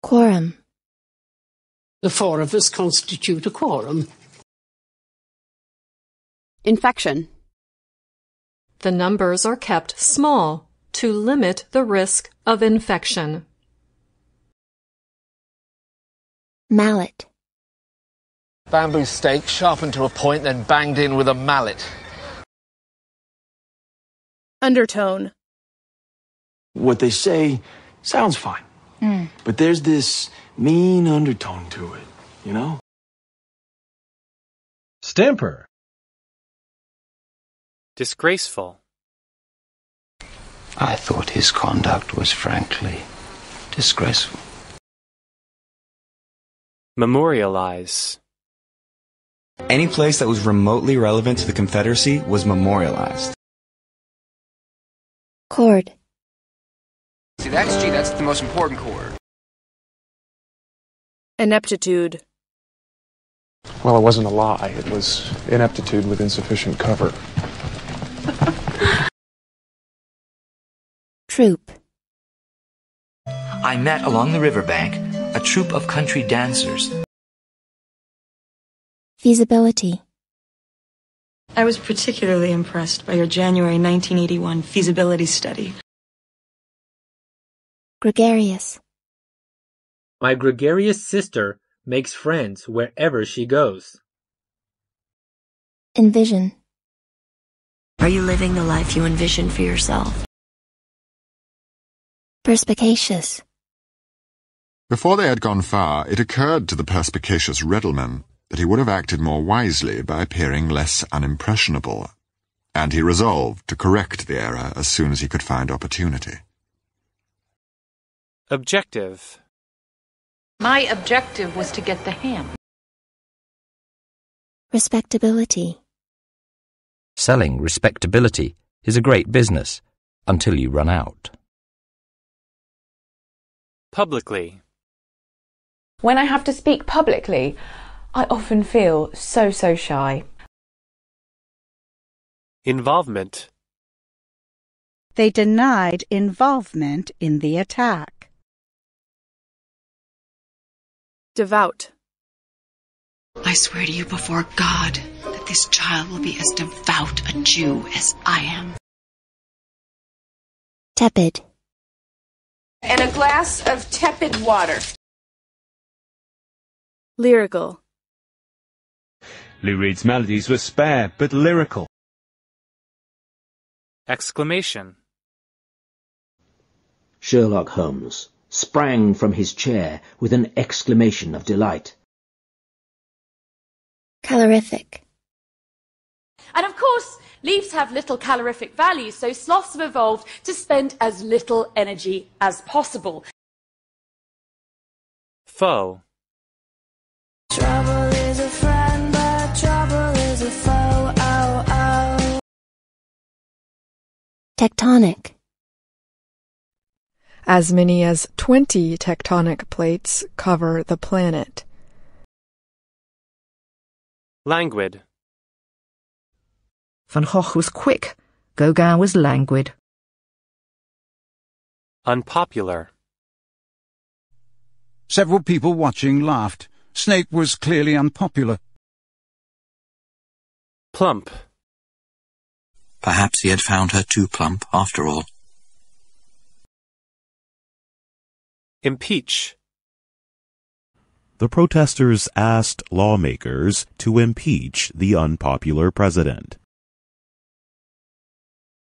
Quorum. The four of us constitute a quorum. Infection. The numbers are kept small to limit the risk of infection. Mallet. Bamboo stake sharpened to a point, then banged in with a mallet. Undertone. What they say sounds fine. But there's this mean undertone to it, you know? Stamper. Disgraceful. I thought his conduct was frankly disgraceful. Memorialize. Any place that was remotely relevant to the Confederacy was memorialized. Chord. See, that's the most important chord. Ineptitude. Well, it wasn't a lie. It was ineptitude with insufficient cover. Troop. I met along the riverbank a troupe of country dancers. Feasibility. I was particularly impressed by your January 1981 feasibility study. Gregarious. My gregarious sister makes friends wherever she goes. Envision. Are you living the life you envision for yourself? Perspicacious. Before they had gone far, it occurred to the perspicacious Riddleman that he would have acted more wisely by appearing less unimpressionable, and he resolved to correct the error as soon as he could find opportunity. Objective. My objective was to get the ham. Respectability. Selling respectability is a great business until you run out. Publicly. When I have to speak publicly, I often feel so shy. Involvement. They denied involvement in the attack. Devout. I swear to you before God that this child will be as devout a Jew as I am. Tepid. And a glass of tepid water. Lyrical. Lou Reed's melodies were spare but lyrical. Exclamation. Sherlock Holmes sprang from his chair with an exclamation of delight. Calorific. And of course, leaves have little calorific value, so sloths have evolved to spend as little energy as possible. Foe. Trouble is a friend, but trouble is a foe. Oh, oh. Tectonic. As many as 20 tectonic plates cover the planet. Languid. Van Gogh was quick. Gauguin was languid. Unpopular. Several people watching laughed. Snape was clearly unpopular. Plump. Perhaps he had found her too plump after all. Impeach. The protesters asked lawmakers to impeach the unpopular president.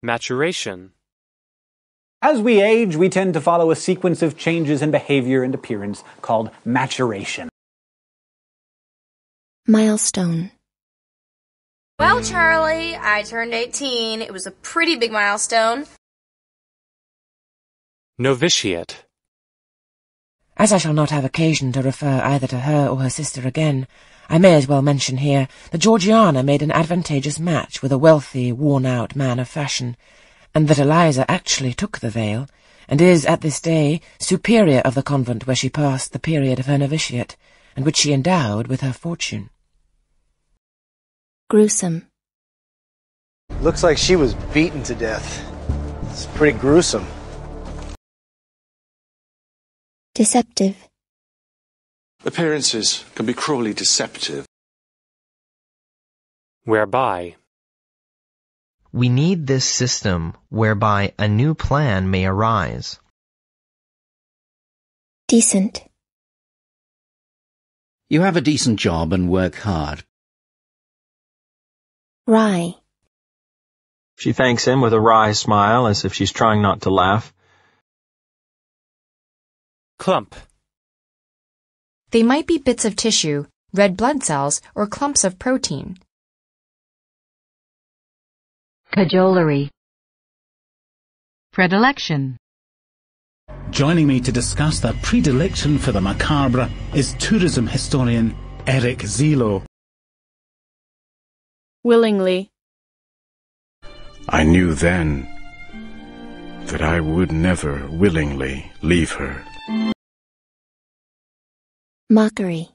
Maturation. As we age, we tend to follow a sequence of changes in behavior and appearance called maturation. Milestone. Well, Charlie, I turned 18. It was a pretty big milestone. Novitiate. As I shall not have occasion to refer either to her or her sister again, I may as well mention here that Georgiana made an advantageous match with a wealthy, worn-out man of fashion, and that Eliza actually took the veil, and is, at this day, superior of the convent where she passed the period of her novitiate, and which she endowed with her fortune. Gruesome. Looks like she was beaten to death. It's pretty gruesome. Deceptive. Appearances can be cruelly deceptive. Whereby. We need this system whereby a new plan may arise. Decent. You have a decent job and work hard. Wry. She thanks him with a wry smile as if she's trying not to laugh. Clump. They might be bits of tissue, red blood cells, or clumps of protein. Cajolery. Predilection. Joining me to discuss the predilection for the macabre is tourism historian Eric Zelo. Willingly. I knew then that I would never willingly leave her. Mockery.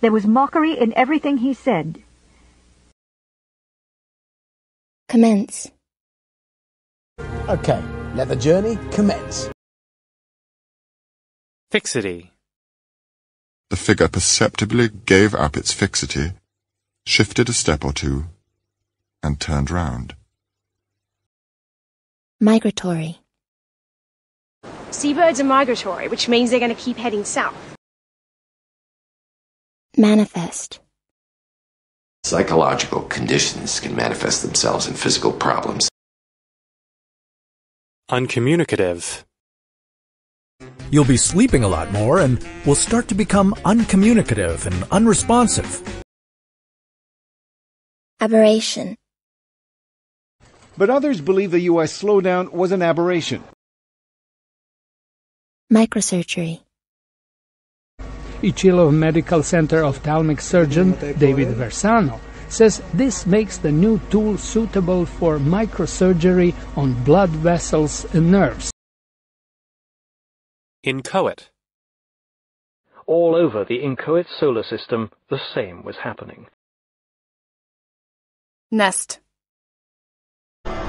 There was mockery in everything he said. Commence. Okay, let the journey commence. Fixity. The figure perceptibly gave up its fixity, shifted a step or two, and turned round. Migratory. Seabirds are migratory, which means they're going to keep heading south. Manifest. Psychological conditions can manifest themselves in physical problems. Uncommunicative. You'll be sleeping a lot more and will start to become uncommunicative and unresponsive. Aberration. But others believe the U.S. slowdown was an aberration. Microsurgery. Ichilov Medical Center ophthalmic surgeon David Versano says this makes the new tool suitable for microsurgery on blood vessels and nerves. Inchoate. All over the inchoate solar system, the same was happening. Nest.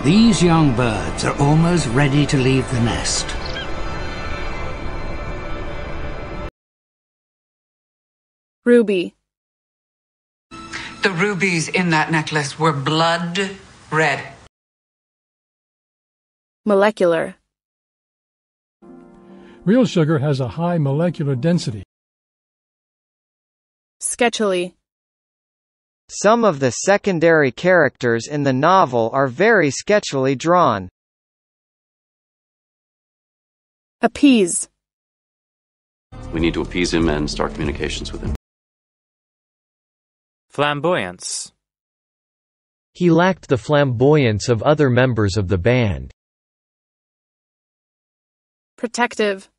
These young birds are almost ready to leave the nest. Ruby. The rubies in that necklace were blood red. Molecular. Real sugar has a high molecular density. Sketchily. Some of the secondary characters in the novel are very sketchily drawn. Appease. We need to appease him and start communications with him. Flamboyance. He lacked the flamboyance of other members of the band. Protective.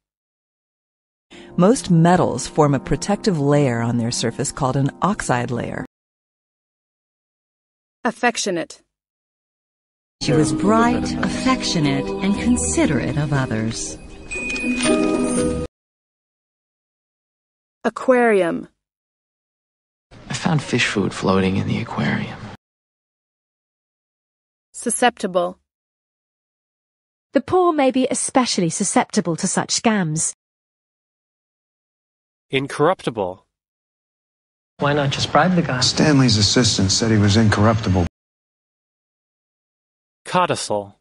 Most metals form a protective layer on their surface called an oxide layer. Affectionate. She was bright, affectionate, and considerate of others. Aquarium. I found fish food floating in the aquarium. Susceptible. The poor may be especially susceptible to such scams. Incorruptible. Why not just bribe the guy? Stanley's assistant said he was incorruptible. Codicil.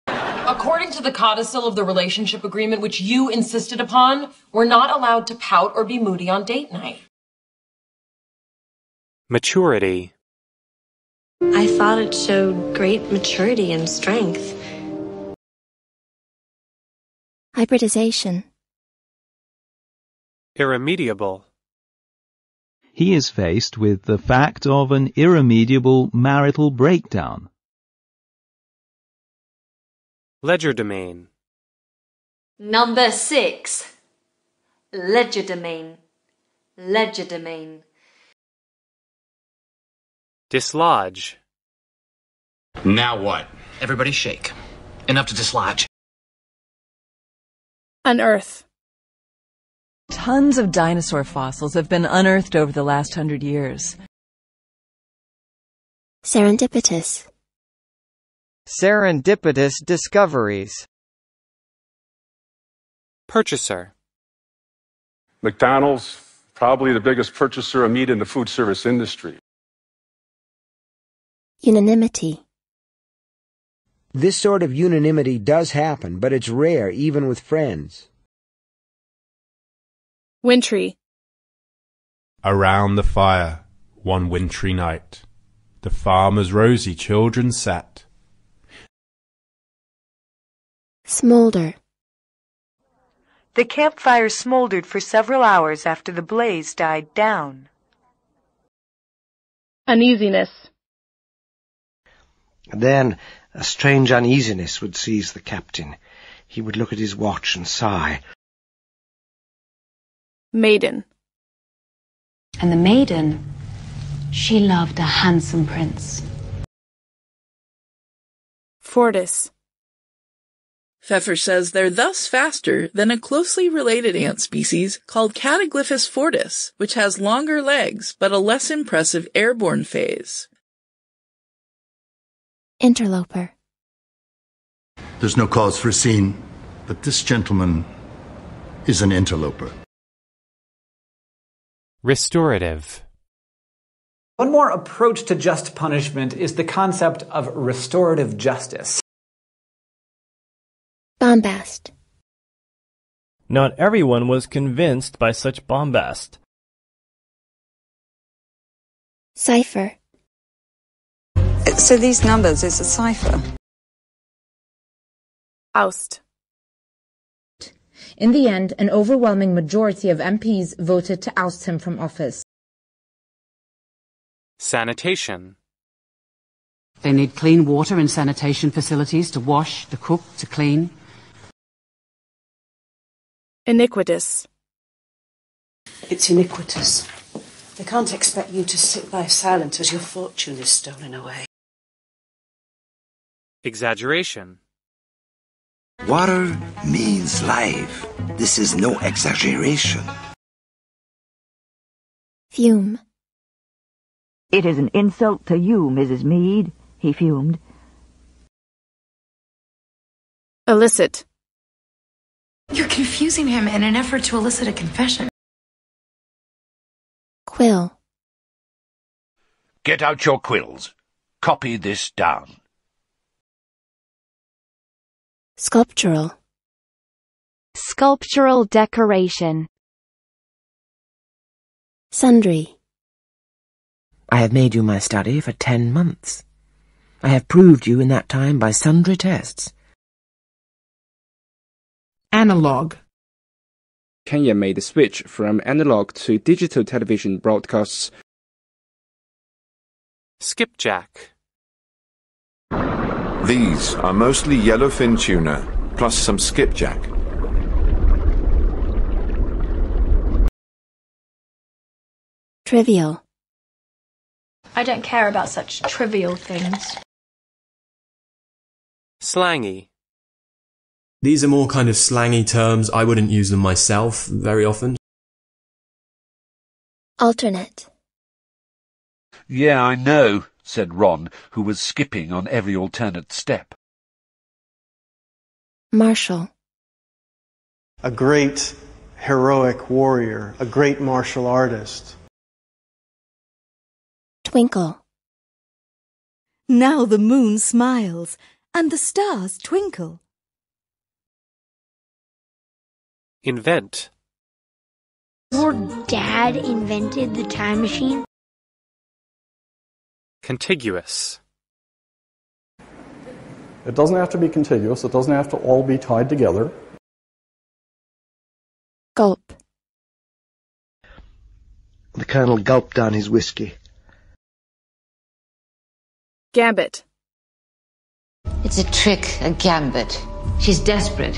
According to the codicil of the relationship agreement which you insisted upon, we're not allowed to pout or be moody on date night. Maturity. I thought it showed great maturity and strength. Hybridization. Irremediable. He is faced with the fact of an irremediable marital breakdown. Legerdemain. Number 6. Legerdemain. Legerdemain. Dislodge. Now what? Everybody shake. Enough to dislodge. Unearth. Tons of dinosaur fossils have been unearthed over the last 100 years. Serendipitous. Serendipitous discoveries. Purchaser. McDonald's, probably the biggest purchaser of meat in the food service industry. Unanimity. This sort of unanimity does happen, but it's rare even with friends. Wintry. Around the fire, one wintry night, the farmer's rosy children sat. Smolder. The campfire smoldered for several hours after the blaze died down. Uneasiness. Then a strange uneasiness would seize the captain. He would look at his watch and sigh. Maiden. And the maiden, she loved a handsome prince. Fortis. Pfeffer says they're thus faster than a closely related ant species called Cataglyphus fortis, which has longer legs but a less impressive airborne phase. Interloper. There's no cause for a scene, but this gentleman is an interloper. Restorative. One more approach to just punishment is the concept of restorative justice. Bombast. Not everyone was convinced by such bombast. Cipher. So these numbers is a cipher. Oust. In the end, an overwhelming majority of MPs voted to oust him from office. Sanitation. They need clean water and sanitation facilities to wash, to cook, to clean. Iniquitous. It's iniquitous. They can't expect you to sit by silent as your fortune is stolen away. Exaggeration. Water means life. This is no exaggeration. Fume. It is an insult to you, Mrs. Meade, he fumed. Illicit. You're confusing him in an effort to elicit a confession. Quill. Get out your quills. Copy this down. Sculptural. Sculptural decoration. Sundry. I have made you my study for 10 months. I have proved you in that time by sundry tests. Analog. Kenya made the switch from analog to digital television broadcasts. Skipjack. These are mostly yellowfin tuna, plus some skipjack. Trivial. I don't care about such trivial things. Slangy. These are more kind of slangy terms. I wouldn't use them myself very often. Alternate. Yeah, I know, said Ron, who was skipping on every alternate step. Martial. A great heroic warrior, a great martial artist. Twinkle. Now the moon smiles and the stars twinkle. Invent. Your dad invented the time machine? Contiguous. It doesn't have to be contiguous. It doesn't have to all be tied together. Gulp. The Colonel gulped down his whiskey. Gambit. It's a trick, a gambit. She's desperate.